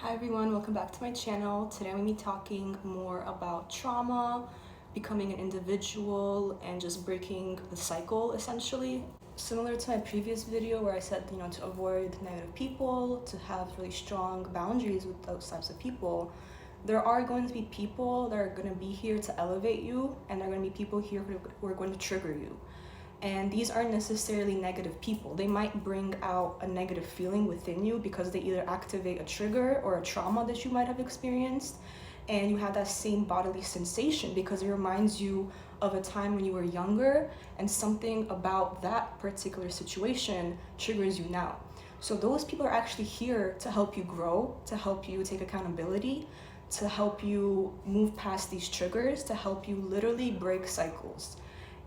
Hi everyone, welcome back to my channel. Today I'm going to be talking more about trauma, becoming an individual, and just breaking the cycle essentially. Similar to my previous video where I said, to avoid negative people, to have really strong boundaries with those types of people, there are going to be people that are going to be here to elevate you, and there are going to be people here who are going to trigger you. And these aren't necessarily negative people. They might bring out a negative feeling within you because they either activate a trigger or a trauma that you might have experienced, and you have that same bodily sensation because it reminds you of a time when you were younger and something about that particular situation triggers you now. So those people are actually here to help you grow, to help you take accountability, to help you move past these triggers, to help you literally break cycles.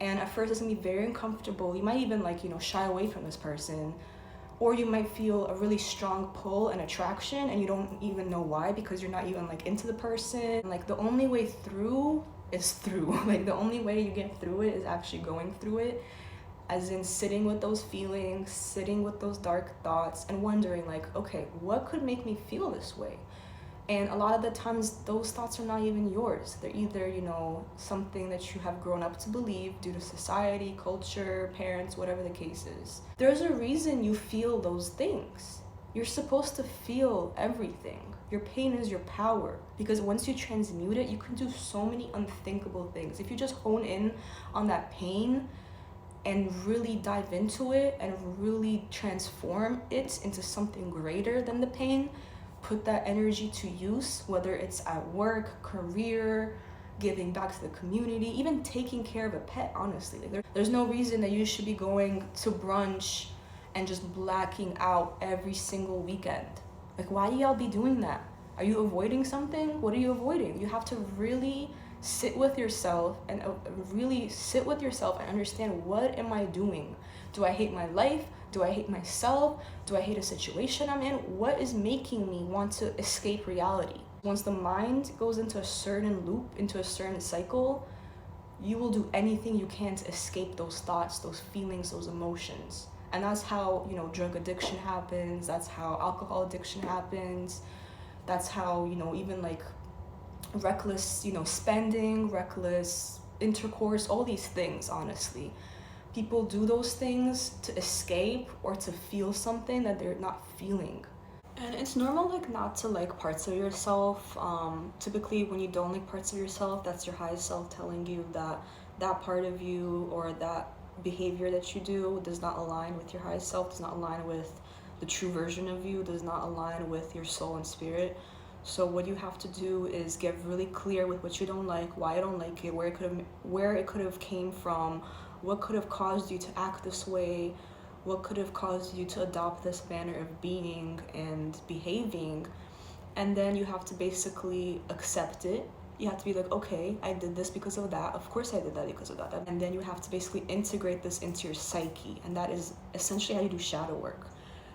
And at first it's gonna be very uncomfortable. You might even shy away from this person, or you might feel a really strong pull and attraction and you don't even know why because you're not even into the person. The only way through is through. The only way you get through it is actually going through it, as in sitting with those feelings, sitting with those dark thoughts and wondering okay, what could make me feel this way? And a lot of the times those thoughts are not even yours. They're either, something that you have grown up to believe due to society, culture, parents, whatever the case is. There's a reason you feel those things. You're supposed to feel everything. Your pain is your power, because once you transmute it, you can do so many unthinkable things. If you just hone in on that pain and really dive into it and really transform it into something greater than the pain, put that energy to use, whether it's at work, career, giving back to the community, even taking care of a pet, honestly. There's no reason that you should be going to brunch and just blacking out every single weekend. Why do y'all be doing that? Are you avoiding something? What are you avoiding? You have to really sit with yourself and understand, what am I doing? Do I hate my life? Do I hate myself? Do I hate a situation I'm in? What is making me want to escape reality? Once the mind goes into a certain loop, into a certain cycle, you will do anything you can to escape those thoughts, those feelings, those emotions. And that's how, drug addiction happens. That's how alcohol addiction happens. That's how, even reckless, spending, reckless intercourse, all these things, honestly. People do those things to escape or to feel something that they're not feeling. And it's normal not to like parts of yourself. Typically when you don't like parts of yourself, that's your highest self telling you that that part of you or that behavior that you do does not align with your highest self, does not align with the true version of you, does not align with your soul and spirit. So what you have to do is get really clear with what you don't like, why you don't like it, where it could have came from, what could have caused you to act this way, what could have caused you to adopt this manner of being and behaving. And then you have to basically accept it. You have to be okay, I did this because of that. Of course I did that because of that. And then you have to basically integrate this into your psyche. And that is essentially how you do shadow work.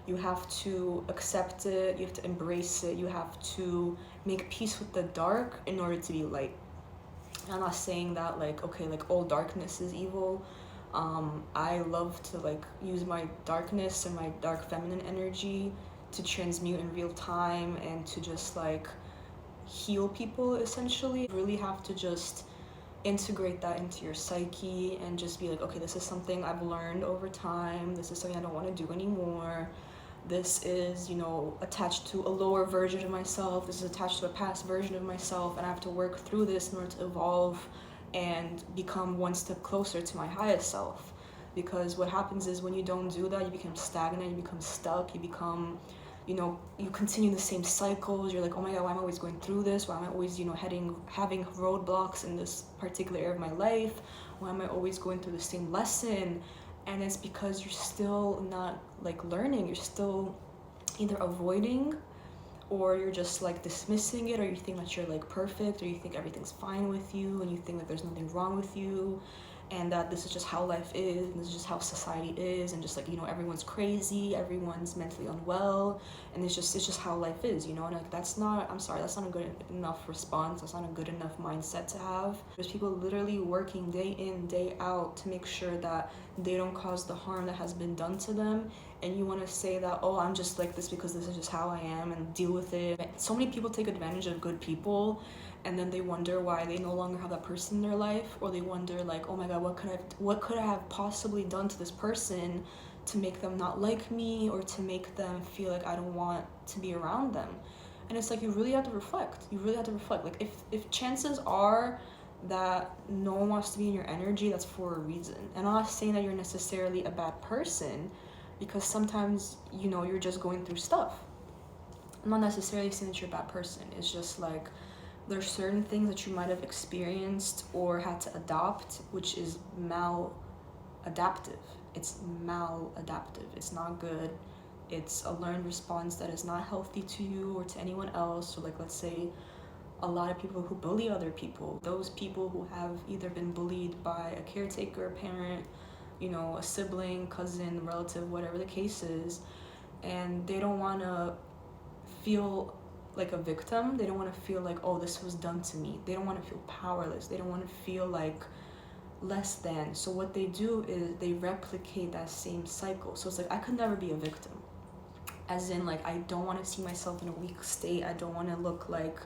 You have to accept it, you have to embrace it, you have to make peace with the dark in order to be light. I'm not saying that all darkness is evil. I love to use my darkness and my dark feminine energy to transmute in real time and to just heal people essentially. You really have to just integrate that into your psyche and just be okay, this is something I've learned over time, this is something I don't want to do anymore. This is, attached to a lower version of myself. This is attached to a past version of myself, and I have to work through this in order to evolve and become one step closer to my highest self. Because what happens is when you don't do that, you become stagnant, you become stuck, you become, you continue the same cycles. You're oh my God, why am I always going through this? Why am I always, having roadblocks in this particular area of my life? Why am I always going through the same lesson? And it's because you're still not learning. You're still either avoiding, or you're just dismissing it, or you think that you're perfect, or you think everything's fine with you, and you think that there's nothing wrong with you, and that this is just how life is, and this is just how society is, and just everyone's crazy, everyone's mentally unwell, and it's just how life is, and that's not, I'm sorry, that's not a good enough response. That's not a good enough mindset to have. There's people literally working day in, day out to make sure that they don't cause the harm that has been done to them and you want to say that, oh, I'm just like this because this is just how I am, and deal with it. So many people take advantage of good people, and then they wonder why they no longer have that person in their life, or they wonder like, oh my god, what could I have possibly done to this person to make them not like me, or to make them feel like I don't want to be around them. And it's like, you really have to reflect. Like, if chances are that no one wants to be in your energy, that's for a reason. And I'm not saying that you're necessarily a bad person, because sometimes, you know, you're just going through stuff. I'm not necessarily saying that you're a bad person. It's just like, there's certain things that you might have experienced or had to adopt, which is maladaptive. It's maladaptive. It's not good. It's a learned response that is not healthy to you or to anyone else. So like, let's say a lot of people who bully other people, those people who have either been bullied by a caretaker, a parent, you know, a sibling, cousin, relative, whatever the case is, and they don't want to feel like a victim. They don't want to feel like, oh, this was done to me. They don't want to feel powerless. They don't want to feel like less than. So what they do is they replicate that same cycle. So it's like, I could never be a victim, as in like, I don't want to see myself in a weak state. I don't want to look like,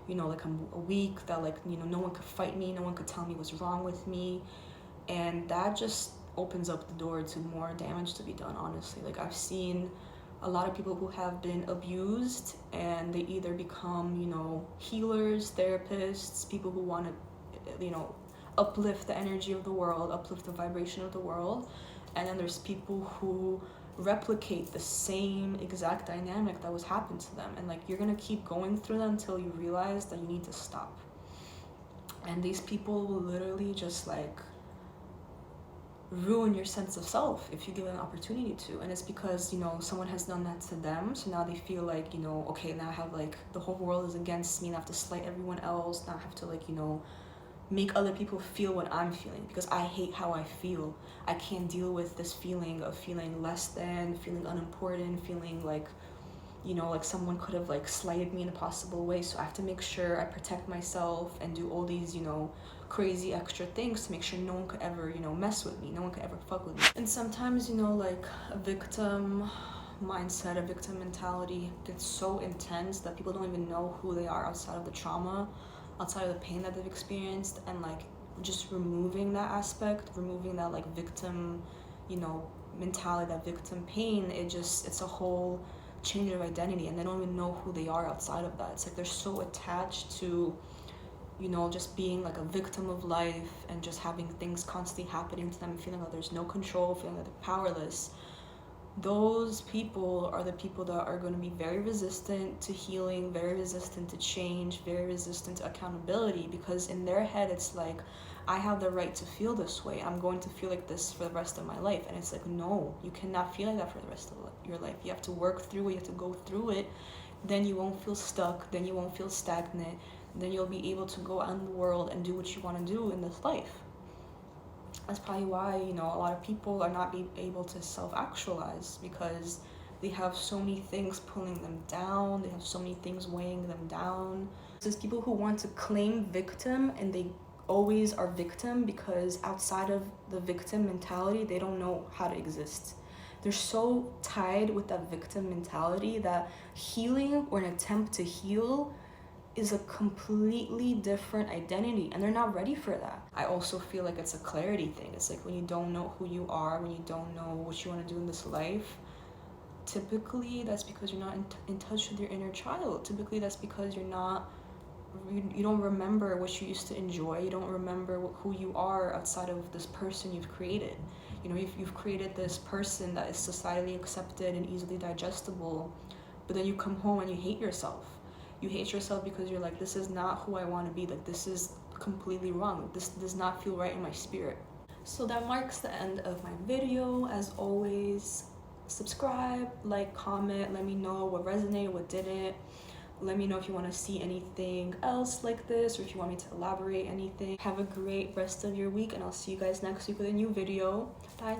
you know, like I'm weak, that like, you know, no one could fight me, no one could tell me what's wrong with me. And that just opens up the door to more damage to be done, honestly. Like, I've seen a lot of people who have been abused, and they either become, you know, healers, therapists, people who want to, you know, uplift the energy of the world, uplift the vibration of the world. And then there's people who replicate the same exact dynamic that was happened to them, and like, you're gonna keep going through that until you realize that you need to stop. And these people will literally just like ruin your sense of self if you give it an opportunity to. And it's because, you know, someone has done that to them, so now they feel like, you know, okay, now I have like, the whole world is against me, and I have to slight everyone else, now I have to like, you know, make other people feel what I'm feeling, because I hate how I feel. I can't deal with this feeling of feeling less than, feeling unimportant, feeling like, you know, like someone could have like slighted me in a possible way. So I have to make sure I protect myself and do all these, you know, crazy extra things to make sure no one could ever, you know, mess with me, no one could ever fuck with me. And sometimes, you know, like, a victim mindset, a victim mentality gets so intense that people don't even know who they are outside of the trauma, outside of the pain that they've experienced. And like, just removing that aspect, removing that like victim, you know, mentality, that victim pain, it's a whole change of identity, and they don't even know who they are outside of that. It's like, they're so attached to, you know, just being like a victim of life, and just having things constantly happening to them, feeling like there's no control, feeling like they're powerless. Those people are the people that are going to be very resistant to healing, very resistant to change, very resistant to accountability, because in their head it's like, I have the right to feel this way, I'm going to feel like this for the rest of my life. And it's like, no, you cannot feel like that for the rest of your life. You have to work through it, you have to go through it, then you won't feel stuck, then you won't feel stagnant, then you'll be able to go out in the world and do what you want to do in this life. That's probably why, you know, a lot of people are not able to self-actualize, because they have so many things pulling them down, they have so many things weighing them down. There's people who want to claim victim, and they always are victim, because outside of the victim mentality, they don't know how to exist. They're so tied with that victim mentality that healing, or an attempt to heal, is a completely different identity, and they're not ready for that. I also feel like it's a clarity thing. It's like, when you don't know who you are, when you don't know what you want to do in this life, typically that's because you're not in touch with your inner child. Typically that's because you don't remember what you used to enjoy. You don't remember who you are outside of this person you've created. You know, you've created this person that is societally accepted and easily digestible, but then you come home and you hate yourself. You hate yourself because you're like, this is not who I want to be. Like, this is completely wrong. This does not feel right in my spirit. So that marks the end of my video. As always, subscribe, like, comment, let me know what resonated, what didn't. Let me know if you want to see anything else like this, or if you want me to elaborate anything. Have a great rest of your week, and I'll see you guys next week with a new video. Bye.